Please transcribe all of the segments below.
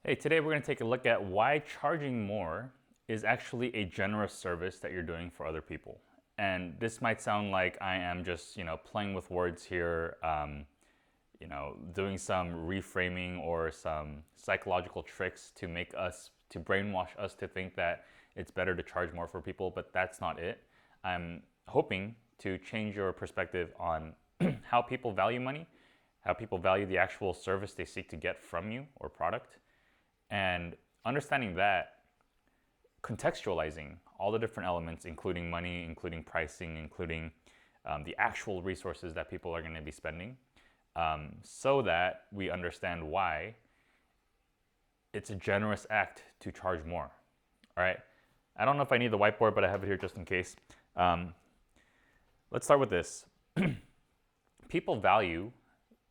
Hey, today we're going to take a look at why charging more is actually a generous service that you're doing for other people. And this might sound like I am just, playing with words here, doing some reframing or some psychological tricks to make us, to brainwash us to think that it's better to charge more for people, but that's not it. I'm hoping to change your perspective on how people value money, how people value the actual service they seek to get from you or product, and understanding that, contextualizing all the different elements, including money, including pricing, including the actual resources that people are going to be spending, so that we understand why it's a generous act to charge more. All right. I don't know if I need the whiteboard, but I have it here just in case. Um, let's start with this. People value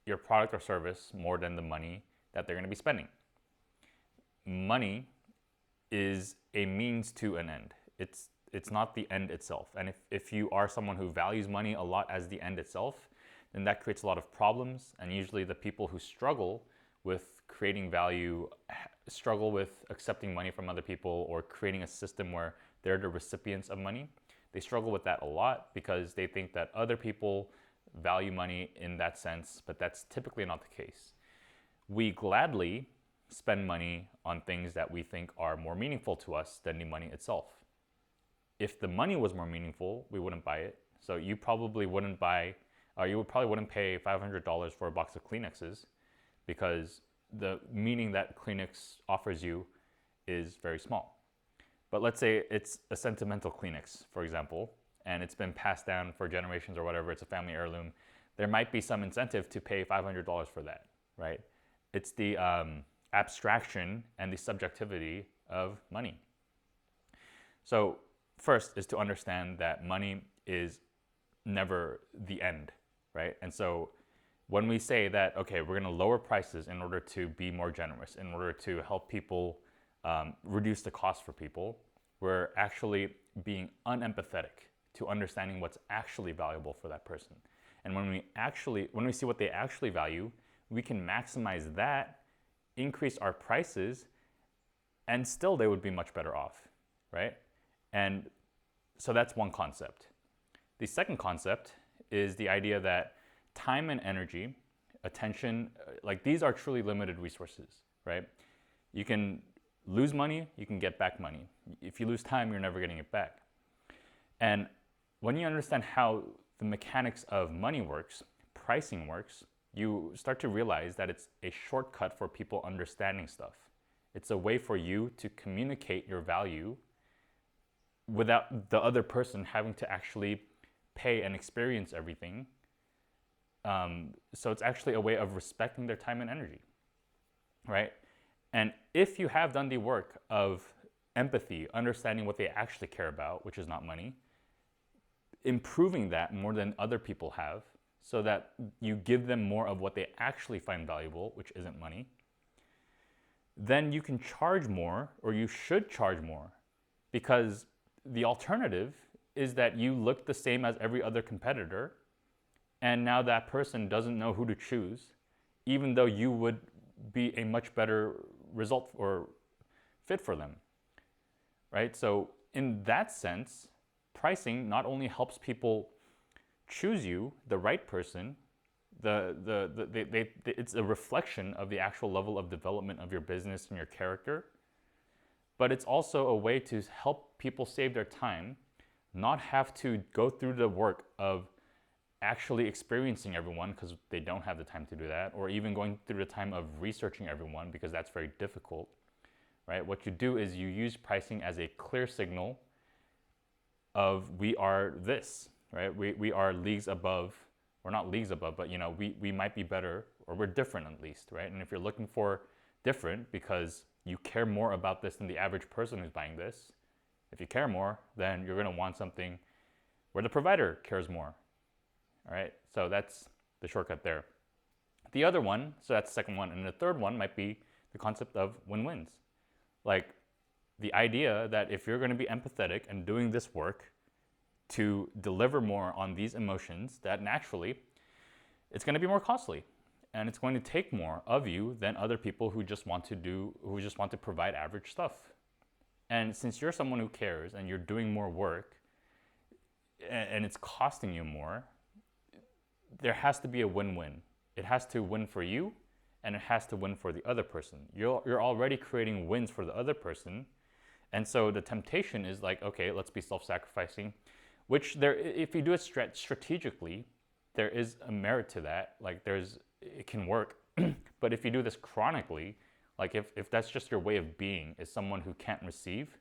your product or service more than the money that they're going to be spending. Money is a means to an end. It's not the end itself. And if you are someone who values money a lot as the end itself, then that creates a lot of problems. And usually the people who struggle with creating value struggle with accepting money from other people or creating a system where they're the recipients of money. They struggle with that a lot because they think that other people value money in that sense, but that's typically not the case. We gladly spend money on things that we think are more meaningful to us than the money itself. If the money was more meaningful, we wouldn't buy it. So you probably wouldn't pay $500 for a box of Kleenexes because the meaning that Kleenex offers you is very small. But let's say it's a sentimental Kleenex, for example, and it's been passed down for generations or whatever, it's a family heirloom. There might be some incentive to pay $500 for that, right? It's the abstraction and the subjectivity of money. So first is to understand that money is never the end, right? And so when we say that, okay, we're going to lower prices in order to be more generous, in order to help people reduce the cost for people, we're actually being unempathetic to understanding what's actually valuable for that person. And when we see what they actually value, we can maximize that, increase our prices, and still they would be much better off, right? And so that's one concept. The second concept is the idea that time and energy, attention, like these are truly limited resources, right? You can lose money, you can get back money. If you lose time, you're never getting it back. And when you understand how the mechanics of money works, pricing works, you start to realize that it's a shortcut for people understanding stuff. It's a way for you to communicate your value without the other person having to actually pay and experience everything. So it's actually a way of respecting their time and energy, right? And if you have done the work of empathy, understanding what they actually care about, which is not money, improving that more than other people have, so that you give them more of what they actually find valuable, which isn't money, then you can charge more, or you should charge more, because the alternative is that you look the same as every other competitor, and now that person doesn't know who to choose, even though you would be a much better result or fit for them, right? So in that sense, pricing not only helps people choose you, the right person, it's a reflection of the actual level of development of your business and your character, but it's also a way to help people save their time, not have to go through the work of actually experiencing everyone because they don't have the time to do that, or even going through the time of researching everyone because that's very difficult, right? What you do is you use pricing as a clear signal of we are this, right? We are leagues above, or not leagues above, but we might be better, or we're different at least, right? And if you're looking for different because you care more about this than the average person who's buying this, if you care more, then you're going to want something where the provider cares more. All right, so that's the shortcut there. The other one, so that's the second one, and the third one might be the concept of win-wins. Like the idea that if you're going to be empathetic and doing this work to deliver more on these emotions, that naturally it's going to be more costly. and it's going to take more of you than other people who just want to provide average stuff. And since you're someone who cares and you're doing more work and it's costing you more, there has to be a win-win. It has to win for you and it has to win for the other person. You're already creating wins for the other person. And so the temptation is like, okay, let's be self-sacrificing, which if you do it strategically, there is a merit to that. Like it can work. But if you do this chronically, like if that's just your way of being, is someone who can't receive,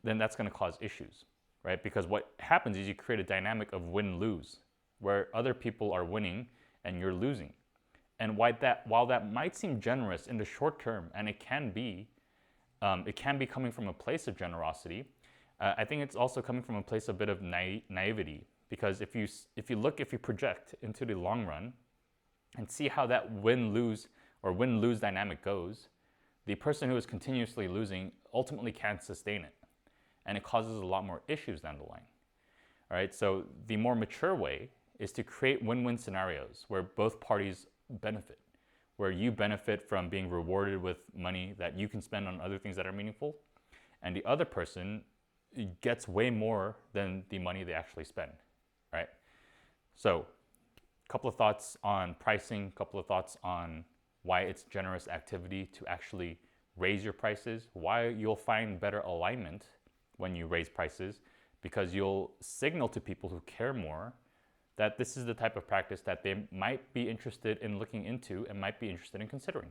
then that's going to cause issues, right? Because what happens is you create a dynamic of win-lose, where other people are winning and you're losing. And while that might seem generous in the short term, and it can be coming from a place of generosity, I think it's also coming from a place of a bit of naivety. Because if you project into the long run and see how that win-lose dynamic goes, the person who is continuously losing ultimately can't sustain it. And it causes a lot more issues down the line. All right, so the more mature way is to create win-win scenarios where both parties benefit, where you benefit from being rewarded with money that you can spend on other things that are meaningful, and the other person gets way more than the money they actually spend, right? So a couple of thoughts on pricing, a couple of thoughts on why it's generous activity to actually raise your prices, why you'll find better alignment when you raise prices, because you'll signal to people who care more that this is the type of practice that they might be interested in looking into and might be interested in considering.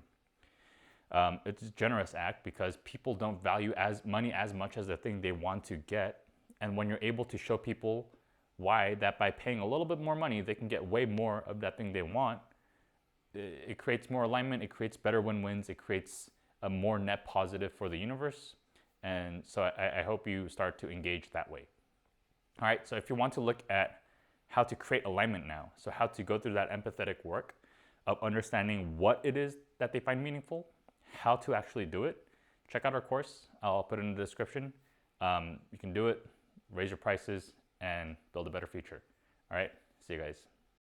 It's a generous act because people don't value money as much as the thing they want to get. And when you're able to show people why that by paying a little bit more money, they can get way more of that thing they want, it creates more alignment, it creates better win-wins, it creates a more net positive for the universe. And so I hope you start to engage that way. All right, so if you want to look at how to create alignment now, so how to go through that empathetic work of understanding what it is that they find meaningful, how to actually do it, check out our course. I'll put it in the description. You can do it, raise your prices, and build a better future. All right, see you guys.